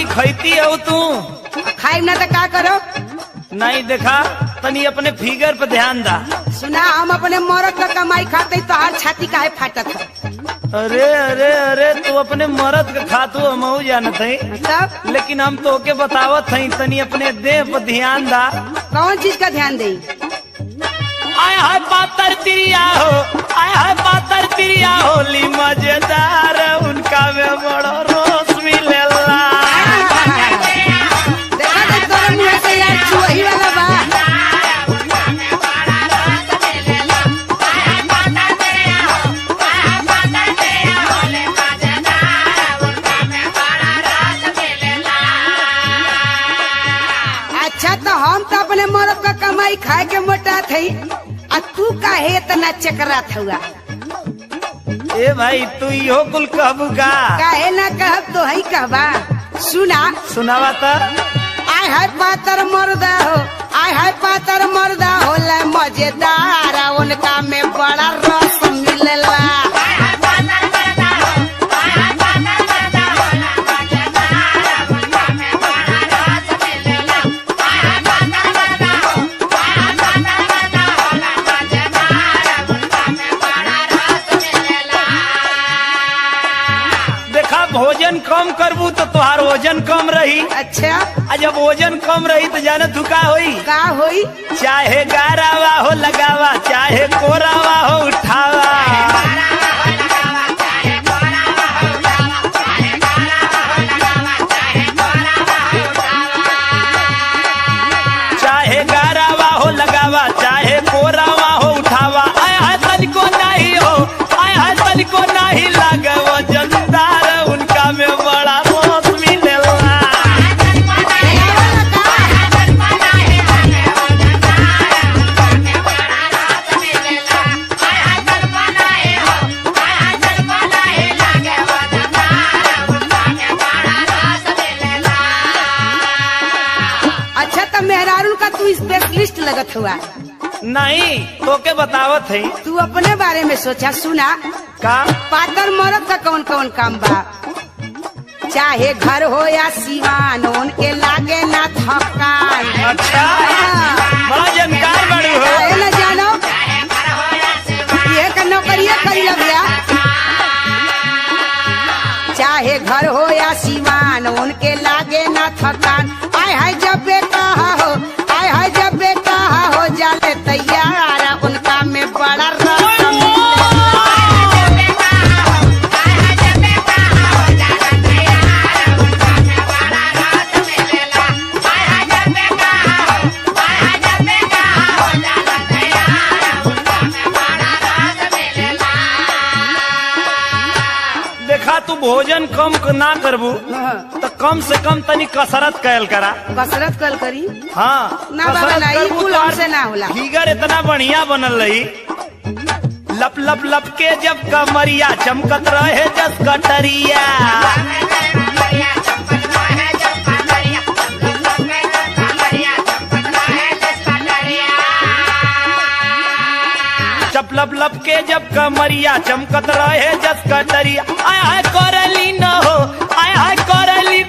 खैती हो तू? खाई ना तो का करो? नहीं देखा, तनी अपने फिगर पे ध्यान दा। सुना, हम अपने मरद का कमाई खाते तो हर छाती काहे फाटत है? अरे अरे अरे, तू अपने मरद का खातू हम जानत है, तब लेकिन हम तो के बतावत है, तनी अपने देह पे ध्यान दा। कौन चीज का ध्यान दे? आया है पातर तिरिया हो, आया है पातर तिरिया होली मजेदार, उनका में बड़ा रोस मिलेला। देखा दे तोरा मुंह से यार चुही वाला बा। अच्छा तो हम तो अपने मरद का कमाई खाए के मोटा थे, आ तू काहे इतना चकरा हुआ? ए भाई, तू यो कुल कहबू का? काहे ना कहब तो ही कहबा। सुना, सुनावा तो। आय है पातर मर्दा हो, आय है पातर मर्दा होला मजेदार, उनका में बड़ा रस मिलेला। भोजन कम करबू तो तुहार वजन कम रही। अच्छा, जब वजन कम रही तो जाने तू का होई? का होई? चाहे गारावा हो लगावा, चाहे कोरावा हो उठावा, चाहे गारावा हो लगावा, चाहे कोरावा हो उठावा। आया है तनिको नहीं हो, आया है तनिको नहीं लागे वजनदार, उनका में बड़ा रोस मिलेला। अच्छा तो मेहरारू का तू स्पेशलिस्ट लगत हुआ? नहीं, तो के बतावत है। तू अपने बारे में सोचा। सुना, का पातर मरद का कौन कौन काम बा? चाहे घर हो या सिवान, उनके लागे ना थकान। अच्छा, बड़ा जानकार बड़ी हो। काहे ना जानो, ये का नौकरिया करी लगिया। चाहे घर हो या सिवान, उनके लागे ना थकान। आय हाय जब बे कहा हो, आय हाय जब बे कहा हो, जाले तैयार, उनका में बड़ा रस तू भोजन कम ना करबू तो कम से कम तनी कसरत कैल करा। कसरत कल करी? हाँ, ना बाबा ना, ई कुल हमसे ना होला। फिगर इतना बढ़िया बनल रही, लप लप लप के जब कमरिया चमकत रहे जस कटरिया। चप लप लप के जब कमरिया चमकत रहे जस कटरिया। आय हाय करली न हो, आय हाय करली